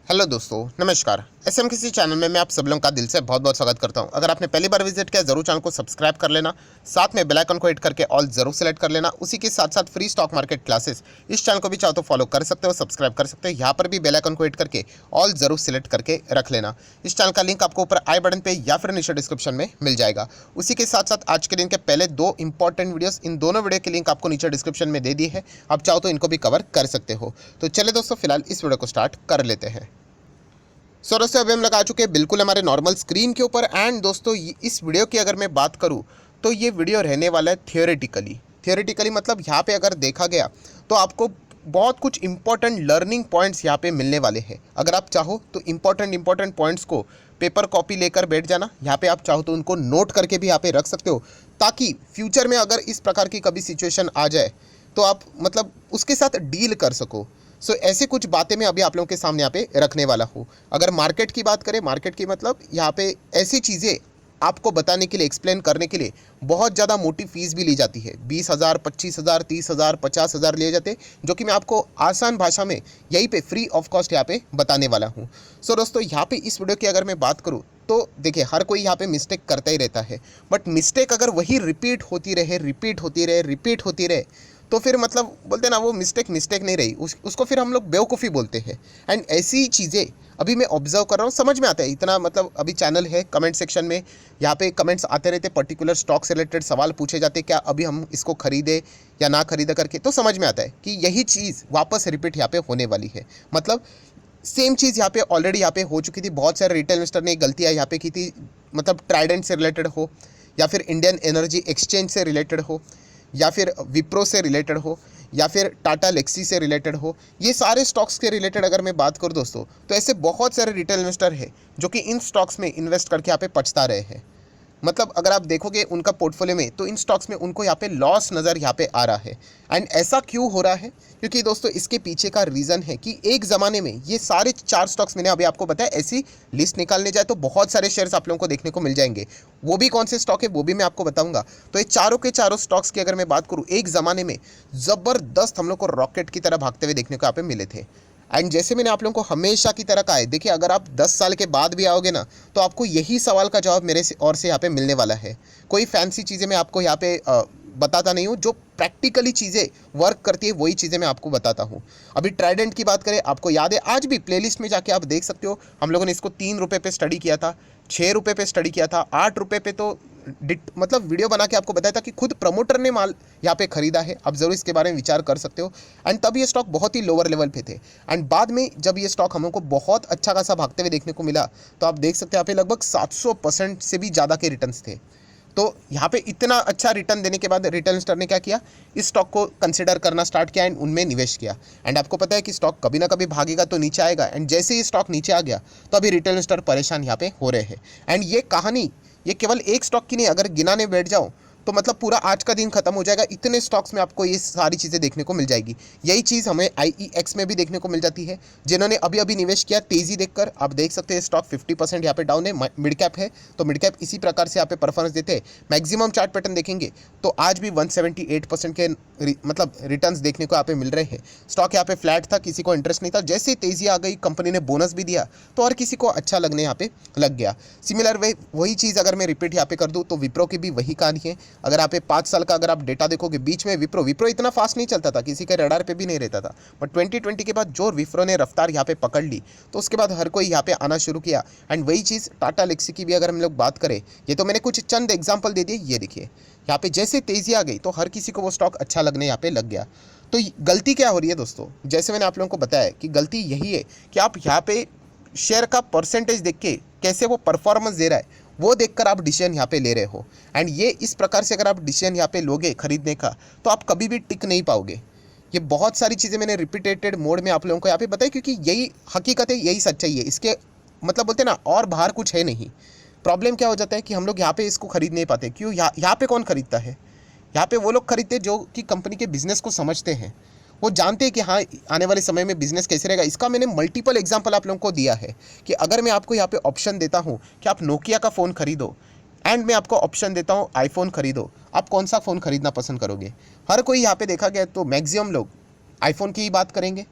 Hello दोस्तों, नमस्कार। SM किसी चैनल में मैं आप सब लोगों का दिल से बहुत बहुत स्वागत करता हूं। अगर आपने पहली बार विजिट किया जरूर चैनल को सब्सक्राइब कर लेना, साथ में बेल आइकन को हिट करके ऑल जरूर सेलेक्ट कर लेना। उसी के साथ साथ फ्री स्टॉक मार्केट क्लासेस इस चैनल को भी चाहो तो फॉलो कर सकते हो, सब्सक्राइब कर सकते हो। यहाँ पर भी बेल आइकन को हिट करके ऑल जरूर सेलेक्ट करके रख लेना। इस चैनल का लिंक आपको ऊपर आई बटन पर या फिर नीचे डिस्क्रिप्शन में मिल जाएगा। उसी के साथ साथ आज के दिन के पहले दो इंपॉर्टेंट वीडियोस, इन दोनों वीडियो की लिंक आपको नीचे डिस्क्रिप्शन में दे दी है। आप चाहो तो इनको भी कवर कर सकते हो। तो चले दोस्तों, फिलहाल इस वीडियो को स्टार्ट कर लेते हैं। दोस्तों अभी हम लगा चुके हैं बिल्कुल हमारे नॉर्मल स्क्रीन के ऊपर। एंड दोस्तों इस वीडियो की अगर मैं बात करूं तो ये वीडियो रहने वाला है थियोरेटिकली मतलब यहाँ पे अगर देखा गया तो आपको बहुत कुछ इंपॉर्टेंट लर्निंग पॉइंट्स यहाँ पे मिलने वाले हैं। अगर आप चाहो तो इंपॉर्टेंट पॉइंट्स को पेपर कॉपी लेकर बैठ जाना। यहाँ पे आप चाहो तो उनको नोट करके भी यहाँ पे रख सकते हो, ताकि फ्यूचर में अगर इस प्रकार की कभी सिचुएशन आ जाए तो आप मतलब उसके साथ डील कर सको। ऐसे कुछ बातें मैं अभी आप लोगों के सामने यहाँ पे रखने वाला हूँ। अगर मार्केट की बात करें, मार्केट की मतलब यहाँ पे ऐसी चीज़ें आपको बताने के लिए, एक्सप्लेन करने के लिए बहुत ज़्यादा मोटी फीस भी ली जाती है। 20,000, 25,000, 30,000, 50,000 लिए जाते हैं, जो कि मैं आपको आसान भाषा में यहीं पे फ्री ऑफ कॉस्ट यहाँ पे बताने वाला हूँ। दोस्तों यहाँ पे इस वीडियो की अगर मैं बात करूँ तो देखिए, हर कोई यहाँ पे मिस्टेक करता ही रहता है, बट मिस्टेक अगर वही रिपीट होती रहे तो फिर मतलब बोलते ना, वो मिस्टेक नहीं रही, उसको फिर हम लोग बेवकूफ़ी बोलते हैं। एंड ऐसी चीज़ें अभी मैं ऑब्जर्व कर रहा हूँ, समझ में आता है इतना। मतलब अभी चैनल है, कमेंट सेक्शन में यहाँ पे कमेंट्स आते रहते, पर्टिकुलर स्टॉक से रिलेटेड सवाल पूछे जाते, क्या अभी हम इसको खरीदे या ना खरीदा करके। तो समझ में आता है कि यही चीज़ वापस रिपीट यहाँ पे होने वाली है। मतलब सेम चीज़ यहाँ पे ऑलरेडी यहाँ पे हो चुकी थी। बहुत सारे रिटेल इन्वेस्टर ने गलतियाँ यहाँ पे की थी, मतलब ट्राइडेंट से रिलेटेड हो, या फिर इंडियन एनर्जी एक्सचेंज से रिलेटेड हो, या फिर विप्रो से रिलेटेड हो, या फिर टाटा लेक्सी से रिलेटेड हो। ये सारे स्टॉक्स के रिलेटेड अगर मैं बात करूँ दोस्तों, तो ऐसे बहुत सारे रिटेल इन्वेस्टर हैं जो कि इन स्टॉक्स में इन्वेस्ट करके यहाँ पे पछता रहे हैं। मतलब अगर आप देखोगे उनका पोर्टफोलियो में, तो इन स्टॉक्स में उनको यहाँ पे लॉस नज़र यहाँ पे आ रहा है। एंड ऐसा क्यों हो रहा है? क्योंकि दोस्तों इसके पीछे का रीज़न है कि एक ज़माने में ये सारे 4 स्टॉक्स मैंने अभी आपको बताया, ऐसी लिस्ट निकालने जाए तो बहुत सारे शेयर्स आप लोगों को देखने को मिल जाएंगे। वो भी कौन से स्टॉक है वो भी मैं आपको बताऊंगा। तो ये चारों के चारों स्टॉक्स की अगर मैं बात करूँ, एक ज़माने में ज़बरदस्त हम लोग को रॉकेट की तरह भागते हुए देखने को यहाँ पे मिले थे। एंड जैसे मैंने आप लोगों को हमेशा की तरह कहा है, देखिए अगर आप 10 साल के बाद भी आओगे ना, तो आपको यही सवाल का जवाब मेरे से और से यहाँ पे मिलने वाला है। कोई फैंसी चीज़ें मैं आपको यहाँ पे बताता नहीं हूँ, जो प्रैक्टिकली चीज़ें वर्क करती है वही चीज़ें मैं आपको बताता हूँ। अभी ट्राइडेंट की बात करें, आपको याद है, आज भी प्लेलिस्ट में जाके आप देख सकते हो, हम लोगों ने इसको 3 रुपये पे स्टडी किया था, 6 रुपये पे स्टडी किया था, 8 रुपये पे तो मतलब वीडियो बना के आपको बताया था कि खुद प्रमोटर ने माल यहाँ पे खरीदा है। आप जरूर इसके बारे में विचार कर सकते हो। एंड तब ये स्टॉक बहुत ही लोअर लेवल पे थे। एंड बाद में जब ये स्टॉक हम लोग को बहुत अच्छा खासा भागते हुए देखने को मिला, तो आप देख सकते हैं यहाँ पे लगभग 700% से भी ज़्यादा के रिटर्न्स थे। तो यहाँ पे इतना अच्छा रिटर्न देने के बाद रिटेल इन्वेस्टर ने क्या किया, इस स्टॉक को कंसिडर करना स्टार्ट किया एंड उनमें निवेश किया। एंड आपको पता है कि स्टॉक कभी ना कभी भागेगा तो नीचे आएगा। एंड जैसे ही स्टॉक नीचे आ गया तो अभी रिटेल इन्वेस्टर परेशान यहाँ पे हो रहे हैं। एंड ये कहानी ये केवल एक स्टॉक की नहीं, अगर गिनाने बैठ जाओ तो मतलब पूरा आज का दिन खत्म हो जाएगा। इतने स्टॉक्स में आपको ये सारी चीज़ें देखने को मिल जाएगी। यही चीज़ हमें IEX में भी देखने को मिल जाती है। जिन्होंने अभी अभी निवेश किया, तेज़ी देखकर आप देख सकते हैं स्टॉक 50% यहाँ पे डाउन है। मिड कैप है तो मिड कैप इसी प्रकार से यहाँ पे परफॉर्मेंस देते हैं। मैक्सिमम चार्ट पैटर्न देखेंगे तो आज भी 178% के मतलब रिटर्न्स देखने को यहाँ पे मिल रहे हैं। स्टॉक यहाँ पे फ्लैट था, किसी को इंटरेस्ट नहीं था। जैसे तेज़ी आ गई, कंपनी ने बोनस भी दिया तो हर किसी को अच्छा लगने यहाँ पे लग गया। सिमिलर वे वही चीज़ अगर मैं रिपीट यहाँ पे कर दूँ तो विप्रो की भी वही कहानी है। अगर आप 5 साल का अगर आप डेटा देखोगे, बीच में विप्रो इतना फास्ट नहीं चलता था, किसी के रडार पे भी नहीं रहता था। बट 2020 के बाद जो विप्रो ने रफ्तार यहाँ पे पकड़ ली, तो उसके बाद हर कोई यहाँ पे आना शुरू किया। एंड वही चीज़ टाटा लेक्सी की भी अगर हम लोग बात करें, ये तो मैंने कुछ चंद एग्जाम्पल दे दिए। ये देखिए यहाँ पे जैसे तेज़ी आ गई तो हर किसी को वो स्टॉक अच्छा लगने यहाँ पे लग गया। तो गलती क्या हो रही है दोस्तों? जैसे मैंने आप लोगों को बताया कि गलती यही है कि आप यहाँ पे शेयर का परसेंटेज देख के कैसे वो परफॉर्मेंस दे रहा है वो देखकर आप डिसीजन यहाँ पे ले रहे हो। एंड ये इस प्रकार से अगर आप डिसीजन यहाँ पे लोगे खरीदने का, तो आप कभी भी टिक नहीं पाओगे। ये बहुत सारी चीज़ें मैंने रिपीटेड मोड में आप लोगों को यहाँ पे बताई, क्योंकि यही हकीकत है, यही सच्चाई है। इसके मतलब बोलते हैं ना, और बाहर कुछ है नहीं। प्रॉब्लम क्या हो जाता है कि हम लोग यहाँ पे इसको खरीद नहीं पाते। क्यों? यहाँ पे कौन खरीदता है? यहाँ पे वो लोग खरीदते हैं जो कि कंपनी के बिजनेस को समझते हैं। वो जानते हैं कि हाँ, आने वाले समय में बिजनेस कैसे रहेगा। इसका मैंने मल्टीपल एग्जांपल आप लोगों को दिया है कि अगर मैं आपको यहाँ पे ऑप्शन देता हूँ कि आप नोकिया का फ़ोन खरीदो, एंड मैं आपको ऑप्शन देता हूँ आईफोन खरीदो, आप कौन सा फ़ोन खरीदना पसंद करोगे? हर कोई यहाँ पे देखा गया तो मैक्सिमम लोग आईफोन की ही बात करेंगे।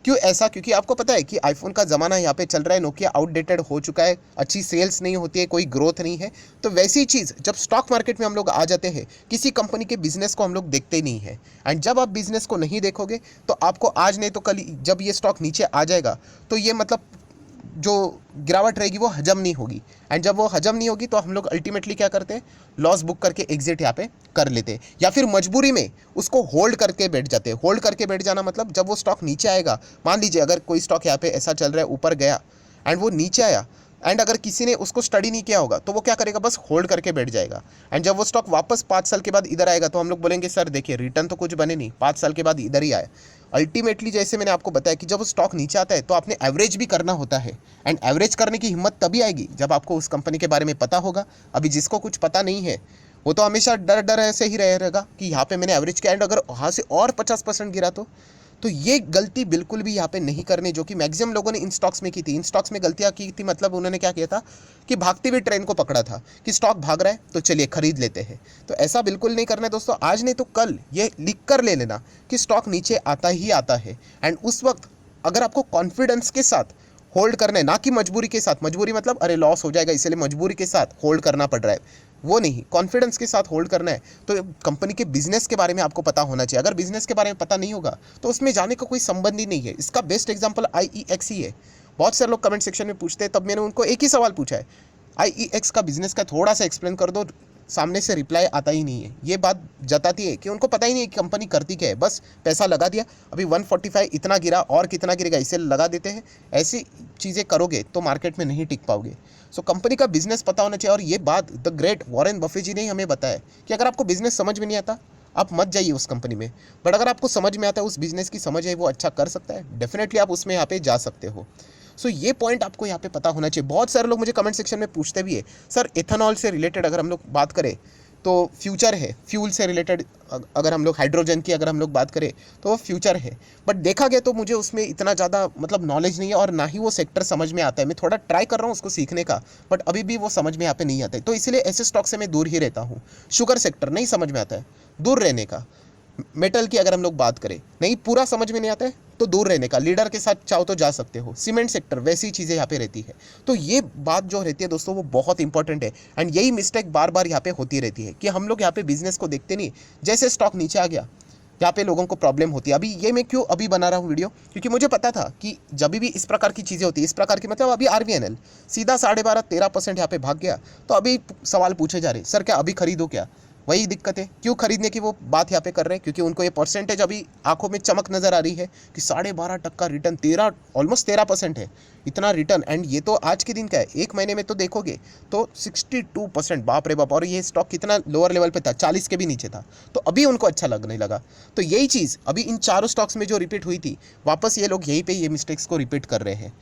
क्यों ऐसा? क्योंकि आपको पता है कि आईफोन का ज़माना यहाँ पे चल रहा है, नोकिया आउटडेटेड हो चुका है, अच्छी सेल्स नहीं होती है, कोई ग्रोथ नहीं है। तो वैसी चीज़ जब स्टॉक मार्केट में हम लोग आ जाते हैं, किसी कंपनी के बिजनेस को हम लोग देखते नहीं है। एंड जब आप बिजनेस को नहीं देखोगे तो आपको आज नहीं तो कल जब ये स्टॉक नीचे आ जाएगा तो ये मतलब जो गिरावट रहेगी वो हजम नहीं होगी। एंड जब वो हजम नहीं होगी तो हम लोग अल्टीमेटली क्या करते हैं, लॉस बुक करके एग्जिट यहाँ पे कर लेते हैं, या फिर मजबूरी में उसको होल्ड करके बैठ जाते हैं। होल्ड करके बैठ जाना मतलब जब वो स्टॉक नीचे आएगा, मान लीजिए अगर कोई स्टॉक यहाँ पे ऐसा चल रहा है, ऊपर गया एंड वो नीचे आया, एंड अगर किसी ने उसको स्टडी नहीं किया होगा तो वो क्या करेगा, बस होल्ड करके बैठ जाएगा। एंड जब वो स्टॉक वापस 5 साल के बाद इधर आएगा तो हम लोग बोलेंगे सर देखिए रिटर्न तो कुछ बने नहीं, 5 साल के बाद इधर ही आए। अल्टीमेटली जैसे मैंने आपको बताया कि जब वो स्टॉक नीचे आता है तो आपने एवरेज भी करना होता है। एंड एवरेज करने की हिम्मत तभी आएगी जब आपको उस कंपनी के बारे में पता होगा। अभी जिसको कुछ पता नहीं है वो तो हमेशा डर डर ऐसे ही रहेगा कि यहाँ पे मैंने एवरेज किया, एंड अगर वहाँ से और 50% गिरा तो ये गलती बिल्कुल भी यहाँ पे नहीं करनी, जो कि मैक्सिमम लोगों ने इन स्टॉक्स में की थी। इन स्टॉक्स में गलतियाँ की थी, मतलब उन्होंने क्या किया था कि भागती हुई ट्रेन को पकड़ा था कि स्टॉक भाग रहा है तो चलिए खरीद लेते हैं। तो ऐसा बिल्कुल नहीं करना है दोस्तों। आज नहीं तो कल ये लिख कर ले लेना कि स्टॉक नीचे आता ही आता है। एंड उस वक्त अगर आपको कॉन्फिडेंस के साथ होल्ड करना है, ना कि मजबूरी के साथ, मजबूरी मतलब अरे लॉस हो जाएगा इसलिए मजबूरी के साथ होल्ड करना पड़ रहा है, वो नहीं, कॉन्फिडेंस के साथ होल्ड करना है। तो कंपनी के बिजनेस के बारे में आपको पता होना चाहिए। अगर बिजनेस के बारे में पता नहीं होगा तो उसमें जाने का कोई संबंध ही नहीं है। इसका बेस्ट एग्जांपल IEX ही है। बहुत सारे लोग कमेंट सेक्शन में पूछते हैं, तब मैंने उनको एक ही सवाल पूछा है, IEX का बिजनेस का थोड़ा सा एक्सप्लेन कर दो। सामने से रिप्लाई आता ही नहीं है। ये बात जताती है कि उनको पता ही नहीं है कि कंपनी करती क्या है, बस पैसा लगा दिया, अभी 145 इतना गिरा और कितना गिरेगा इसे लगा देते हैं। ऐसी चीज़ें करोगे तो मार्केट में नहीं टिक पाओगे। सो कंपनी का बिजनेस पता होना चाहिए। और ये बात द ग्रेट वॉरेन बफे जी ने ही हमें बताया कि अगर आपको बिजनेस समझ में नहीं आता आप मत जाइए उस कंपनी में, बट अगर आपको समझ में आता है, उस बिजनेस की समझ है, वो अच्छा कर सकता है, डेफिनेटली आप उसमें यहाँ पे जा सकते हो। सो ये पॉइंट आपको यहाँ पे पता होना चाहिए। बहुत सारे लोग मुझे कमेंट सेक्शन में पूछते भी है, सर इथेनॉल से रिलेटेड अगर हम लोग बात करें तो फ्यूचर है, फ्यूल से रिलेटेड अगर हम लोग हाइड्रोजन की अगर हम लोग बात करें तो वो फ्यूचर है। बट देखा गया तो मुझे उसमें इतना ज़्यादा मतलब नॉलेज नहीं है और ना ही वो सेक्टर समझ में आता है। मैं थोड़ा ट्राई कर रहा हूँ उसको सीखने का, बट अभी भी वो समझ में यहाँ पे नहीं आता है। तो इसलिए ऐसे स्टॉक से मैं दूर ही रहता हूँ। शुगर सेक्टर नहीं समझ में आता है, दूर रहने का। मेटल की अगर हम लोग बात करें, नहीं पूरा समझ में नहीं आता है तो दूर रहने का। लीडर के साथ चाहो तो जा सकते हो। सीमेंट सेक्टर वैसी चीज़ें यहाँ पे रहती है। तो ये बात जो रहती है दोस्तों वो बहुत इंपॉर्टेंट है। एंड यही मिस्टेक बार बार यहाँ पे होती रहती है कि हम लोग यहाँ पे बिजनेस को देखते नहीं, जैसे स्टॉक नीचे आ गया यहाँ पे लोगों को प्रॉब्लम होती है। अभी ये मैं क्यों अभी बना रहा हूँ वीडियो, क्योंकि मुझे पता था कि जब भी इस प्रकार की चीज़ें होती है, इस प्रकार की मतलब अभी RVNL सीधा 12.5-13% यहाँ पे भाग गया, तो अभी सवाल पूछे जा रहे सर क्या अभी खरीदो क्या। वही दिक्कत है, क्यों खरीदने की वो बात यहाँ पे कर रहे हैं, क्योंकि उनको ये परसेंटेज अभी आंखों में चमक नजर आ रही है कि 12.5% रिटर्न, 13 ऑलमोस्ट 13% है इतना रिटर्न। एंड ये तो आज के दिन का है, एक महीने में तो देखोगे तो 62%, बाप रे बाप। और ये स्टॉक कितना लोअर लेवल पे था, 40 के भी नीचे था, तो अभी उनको अच्छा लगने लगा। तो यही चीज़ अभी इन चारों स्टॉक्स में जो रिपीट हुई थी, वापस ये लोग यहीं पे ये मिस्टेक्स को रिपीट कर रहे हैं।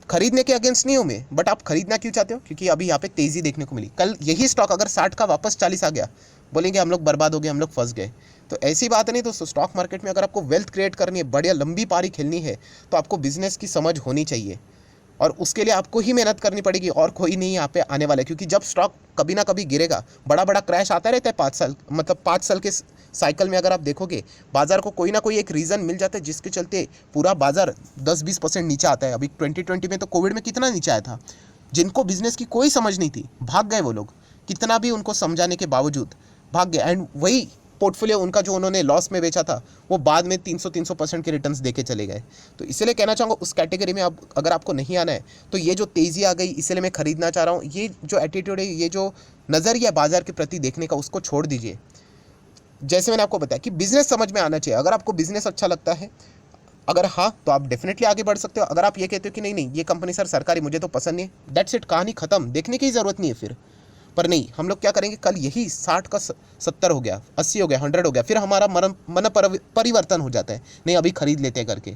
खरीदने के अगेंस्ट नहीं हूँ मैं, बट आप खरीदना क्यों चाहते हो, क्योंकि अभी यहाँ पे तेज़ी देखने को मिली। कल यही स्टॉक अगर 60 का वापस 40 आ गया, बोलेंगे हम लोग बर्बाद हो गए, हम लोग फंस गए। तो ऐसी बात नहीं दोस्तों। स्टॉक मार्केट में अगर आपको वेल्थ क्रिएट करनी है, बढ़िया लंबी पारी खेलनी है, तो आपको बिजनेस की समझ होनी चाहिए और उसके लिए आपको ही मेहनत करनी पड़ेगी और कोई नहीं यहाँ पे आने वाला है। क्योंकि जब स्टॉक कभी ना कभी गिरेगा, बड़ा बड़ा क्रैश आता रहता है 5 साल, मतलब 5 साल के साइकिल में अगर आप देखोगे बाजार को कोई ना कोई एक रीज़न मिल जाता है जिसके चलते पूरा बाजार 10-20% नीचे आता है। अभी 2020 में तो कोविड में कितना नीचे आया था। जिनको बिजनेस की कोई समझ नहीं थी भाग गए वो लोग, कितना भी उनको समझाने के बावजूद भाग गए। एंड वही पोर्टफोलियो उनका जो उन्होंने लॉस में बेचा था वो बाद में 300% के रिटर्न्स देके चले गए। तो इसलिए कहना चाहूँगा उस कैटेगरी में अब अगर आपको नहीं आना है तो ये जो तेज़ी आ गई इसलिए मैं खरीदना चाह रहा हूँ, ये जो एटीट्यूड है, ये जो नज़रिया बाजार के प्रति देखने का, उसको छोड़ दीजिए। जैसे मैंने आपको बताया कि बिजनेस समझ में आना चाहिए। अगर आपको बिजनेस अच्छा लगता है, अगर हाँ तो आप डेफिनेटली आगे बढ़ सकते हो। अगर आप ये कहते हो कि नहीं नहीं ये कंपनी सर सरकारी मुझे तो पसंद नहीं है, दैट्स इट, कहानी खत्म, देखने की ज़रूरत नहीं है फिर। पर नहीं, हम लोग क्या करेंगे, कल यही 60 का 70 हो गया, 80 हो गया, 100 हो गया, फिर हमारा मन परिवर्तन हो जाता है, नहीं अभी खरीद लेते हैं करके।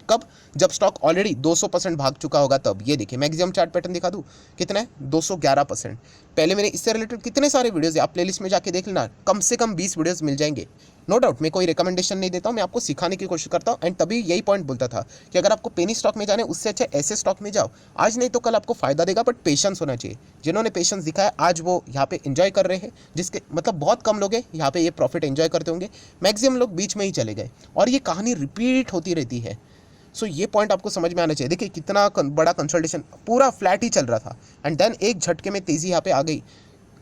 कब, जब स्टॉक ऑलरेडी 200% भाग चुका होगा तब। ये देखिए मैक्सिमम चार्ट पैटर्न दिखा दूँ, कितना है 211%। पहले मैंने इससे रिलेटेड कितने सारे वीडियोज़ आप प्लेलिस्ट में जाके देख लेना, कम से कम 20 वीडियोज़ मिल जाएंगे। नो डाउट मैं कोई रिकमेंडेशन नहीं देता हूँ, मैं आपको सिखाने की कोशिश करता हूँ। एंड तभी यही पॉइंट बोलता था कि अगर आपको पेनी स्टॉक में जाना है उससे अच्छा ऐसे स्टॉक में जाओ, आज नहीं तो कल आपको फायदा देगा, बट पेशेंस होना चाहिए। जिन्होंने पेशेंस दिखाया आज वो यहाँ पे एंजॉय कर रहे हैं, जिसके मतलब बहुत कम लोग हैं यहाँ पे ये प्रॉफिट एंजॉय करते होंगे, मैक्सिमम लोग बीच में ही चले गए और ये कहानी रिपीट होती रहती है। सो ये पॉइंट आपको समझ में आना चाहिए। देखिए कितना बड़ा कंसल्टेशन, पूरा फ्लैट ही चल रहा था एंड देन एक झटके में तेज़ी यहाँ पे आ गई,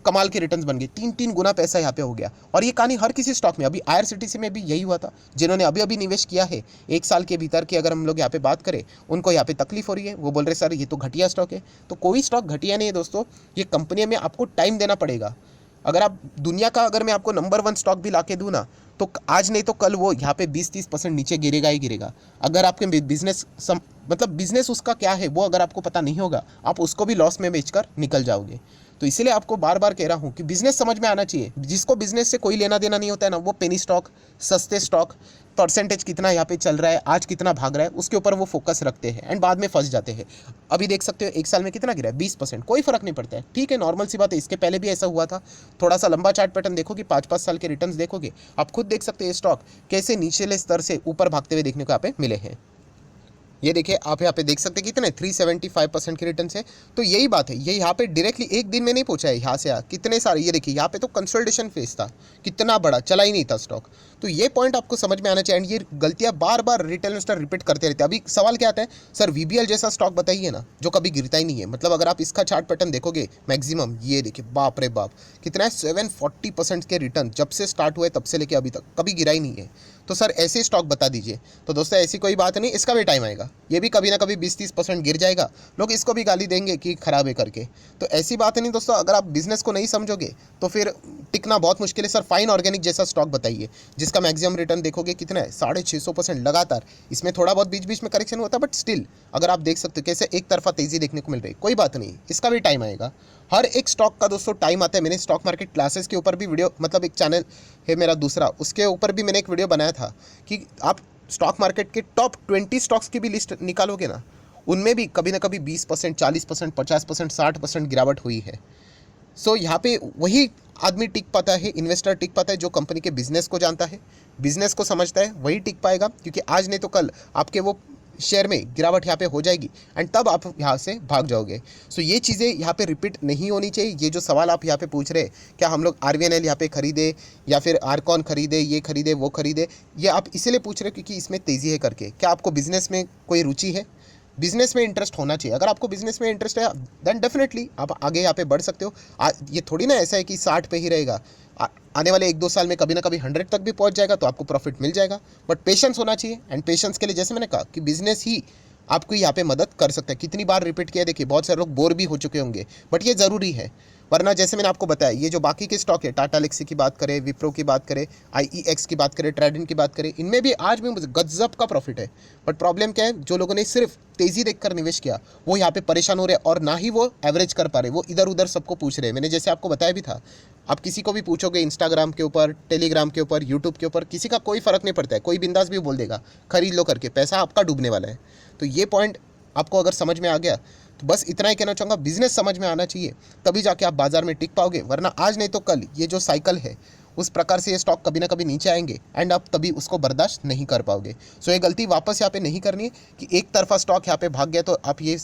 कमाल के रिटर्न्स बन गए, 3-3 गुना पैसा यहाँ पे हो गया। और ये कहानी हर किसी स्टॉक में, अभी IRCTC में भी यही हुआ था। जिन्होंने अभी अभी निवेश किया है 1 साल के भीतर की अगर हम लोग यहाँ पे बात करें, उनको यहाँ पे तकलीफ हो रही है। वो बोल रहे सर ये तो घटिया स्टॉक है। तो कोई स्टॉक घटिया नहीं है दोस्तों, ये कंपनी में आपको टाइम देना पड़ेगा। अगर आप दुनिया का, अगर मैं आपको नंबर 1 स्टॉक भी ला के दूँ ना, तो आज नहीं तो कल वो यहाँ पे 20-30% नीचे गिरेगा ही गिरेगा। अगर आपके बिजनेस मतलब बिजनेस उसका क्या है वो अगर आपको पता नहीं होगा, आप उसको भी लॉस में बेचकर निकल जाओगे। तो इसीलिए आपको बार बार कह रहा हूँ कि बिजनेस समझ में आना चाहिए। जिसको बिजनेस से कोई लेना देना नहीं होता है ना, वो पेनी स्टॉक, सस्ते स्टॉक, परसेंटेज कितना यहाँ पे चल रहा है, आज कितना भाग रहा है, उसके ऊपर वो फोकस रखते हैं एंड बाद में फंस जाते हैं। अभी देख सकते हो 1 साल में कितना गिरा है, 20%, कोई फर्क नहीं पड़ता है। ठीक है, नॉर्मल सी बात है, इसके पहले भी ऐसा हुआ था। थोड़ा सा लंबा चार्ट पैटर्न देखोगे, 5-5 साल के रिटर्न्स देखोगे, आप खुद देख सकते हैं स्टॉक कैसे निचले स्तर से ऊपर भागते हुए देखने को यहाँ पे मिले हैं। ये देखिए आप यहाँ पे देख सकते हैं कितने 375% के रिटर्न है। तो यही बात है, ये यहाँ पे डायरेक्टली एक दिन में नहीं पहुंचा है, यहाँ से कितने सारे, ये देखिए यहाँ पे तो कंसोलिडेशन फेज था, कितना बड़ा चला ही नहीं था स्टॉक। तो ये पॉइंट आपको समझ में आना चाहिए एंड ये गलतियाँ बार बार रिटेल इन्वेस्टर रिपीट करते रहते हैं। अभी सवाल क्या आता है, सर VBL जैसा स्टॉक बताइए ना जो कभी गिरता ही नहीं है। मतलब अगर आप इसका चार्ट पैटर्न देखोगे मैक्सिमम, ये देखिए बाप रे बाप कितना है, 740% के रिटर्न जब से स्टार्ट हुए तब से लेके अभी तक कभी गिरा ही नहीं है। तो सर ऐसे स्टॉक बता दीजिए। तो दोस्तों ऐसी कोई बात नहीं, इसका भी टाइम आएगा, ये भी कभी ना कभी 20-30% गिर जाएगा, लोग इसको भी गाली देंगे कि खराब है करके। तो ऐसी बात नहीं दोस्तों, अगर आप बिजनेस को नहीं समझोगे तो फिर टिकना बहुत मुश्किल है। सर फाइन ऑर्गेनिक जैसा स्टॉक बताइए जिसका मैक्सिमम रिटर्न देखोगे कितना है, 650% लगातार। इसमें थोड़ा बहुत बीच बीच में करेक्शन होता है बट स्टिल अगर आप देख सकते हो कैसे एक तरफा तेजी देखने को मिल रही है। कोई बात नहीं, इसका भी टाइम आएगा। हर एक स्टॉक का दोस्तों टाइम आता है। मैंने स्टॉक मार्केट क्लासेस के ऊपर भी वीडियो, मतलब एक चैनल है मेरा दूसरा, उसके ऊपर भी मैंने एक वीडियो बनाया था कि आप स्टॉक मार्केट के टॉप 20 स्टॉक्स की भी लिस्ट निकालोगे ना, उनमें भी कभी ना कभी 20%, 40%, 50%, 60% गिरावट हुई है। सो यहाँ पे वही आदमी टिक पाता है, इन्वेस्टर टिक पाता है जो कंपनी के बिजनेस को जानता है, बिजनेस को समझता है, वही टिक पाएगा। क्योंकि आज नहीं तो कल आपके वो शेयर में गिरावट यहाँ पे हो जाएगी एंड तब आप यहाँ से भाग जाओगे। सो ये चीज़ें यहाँ पे रिपीट नहीं होनी चाहिए। ये जो सवाल आप यहाँ पे पूछ रहे हैं, क्या हम लोग RVNL यहाँ पे खरीदे या फिर आरकॉन खरीदे, ये खरीदे वो खरीदे, ये आप इसीलिए पूछ रहे हो क्योंकि इसमें तेज़ी है करके। क्या आपको बिजनेस में कोई रुचि है? बिजनेस में इंटरेस्ट होना चाहिए। अगर आपको बिजनेस में इंटरेस्ट है देन डेफिनेटली आप आगे यहाँ पे बढ़ सकते हो। ये थोड़ी ना ऐसा है कि 60 पे ही रहेगा, आने वाले 1-2 साल में कभी ना कभी 100 तक भी पहुँच जाएगा तो आपको प्रॉफिट मिल जाएगा। बट पेशेंस होना चाहिए एंड पेशेंस के लिए जैसे मैंने कहा कि बिजनेस ही आपको यहाँ पे मदद कर सकता है। कितनी बार रिपीट किया, देखिए बहुत सारे लोग बोर भी हो चुके होंगे बट ये ज़रूरी है। वरना जैसे मैंने आपको बताया, ये जो बाकी के स्टॉक है, टाटा एलेक्सी की बात करें, विप्रो की बात करें, IEX की बात करें, ट्रेडेंट की बात करें, इनमें भी आज भी मुझे गजब का प्रॉफिट है। बट प्रॉब्लम क्या है, जो लोगों ने सिर्फ तेज़ी देखकर निवेश किया वो यहाँ पे परेशान हो रहे और ना ही वो एवरेज कर पा रहे, वो इधर उधर सबको पूछ रहे हैं। मैंने जैसे आपको बताया भी था, आप किसी को भी पूछोगे इंस्टाग्राम के ऊपर, टेलीग्राम के ऊपर, यूट्यूब के ऊपर, किसी का कोई फ़र्क नहीं पड़ता है, कोई बिंदास भी बोल देगा खरीद लो करके, पैसा आपका डूबने वाला है। तो ये पॉइंट आपको अगर समझ में आ गया तो बस इतना ही कहना चाहूँगा, बिजनेस समझ में आना चाहिए तभी जाके आप बाजार में टिक पाओगे। वरना आज नहीं तो कल ये जो साइकिल है उस प्रकार से ये स्टॉक कभी ना कभी नीचे आएंगे एंड आप तभी उसको बर्दाश्त नहीं कर पाओगे। सो ये गलती वापस यहाँ पे नहीं करनी है कि एक तरफा स्टॉक यहाँ पे भाग गया तो आप ये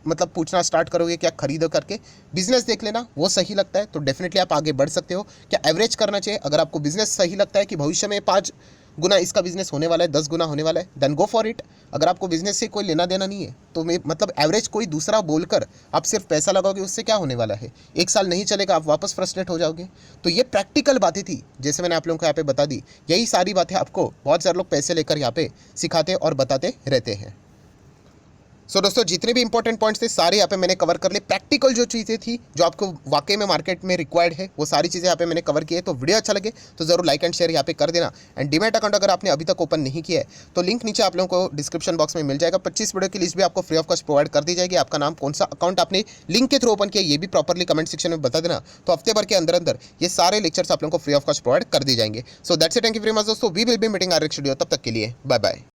मतलब पूछना स्टार्ट करोगे क्या खरीदो करके। बिजनेस देख लेना, वो सही लगता है तो डेफिनेटली आप आगे बढ़ सकते हो। क्या एवरेज करना चाहिए? अगर आपको बिजनेस सही लगता है कि भविष्य में 5 गुना इसका बिजनेस होने वाला है, 10 गुना होने वाला है, देन गो फॉर इट। अगर आपको बिजनेस से कोई लेना देना नहीं है तो मैं मतलब एवरेज कोई दूसरा बोलकर आप सिर्फ पैसा लगाओगे, उससे क्या होने वाला है? 1 साल नहीं चलेगा, आप वापस फ्रस्ट्रेट हो जाओगे। तो ये प्रैक्टिकल बातें थी जैसे मैंने आप लोगों को यहाँ पे बता दी। यही सारी बातें आपको बहुत सारे लोग पैसे लेकर यहाँ पे सिखाते और बताते रहते हैं। सो दोस्तों जितने भी इंपॉर्टेंट पॉइंट्स थे सारे यहाँ पे मैंने कवर कर लिए। प्रैक्टिकल जो चीज़ें थी जो आपको वाकई में मार्केट में रिक्वायर्ड है वो सारी चीज़ें यहाँ पे मैंने कवर की है। तो वीडियो अच्छा लगे तो जरूर लाइक एंड शेयर यहाँ पे कर देना। एंड डीमैट अकाउंट अगर आपने अभी तक ओपन नहीं किया है तो लिंक नीचे आप लोगों को डिस्क्रिप्शन बॉक्स में मिल जाएगा। 25 वीडियो की लिस्ट भी आपको फ्री ऑफ कॉस्ट प्रोवाइड कर दी जाएगी। आपका नाम, कौन सा अकाउंट आपने लिंक के थ्रू ओपन किया ये भी प्रॉपरली कमेंट सेक्शन में बता देना। तो हफ्ते भर के अंदर अंदर ये सारे लेक्चर्स आप लोगों को फ्री ऑफ कॉस्ट प्रोवाइड कर दी जाएंगे। So that's it, thank you very much दोस्तों। We will be meeting our next video, तब तक के लिए बाय बाय।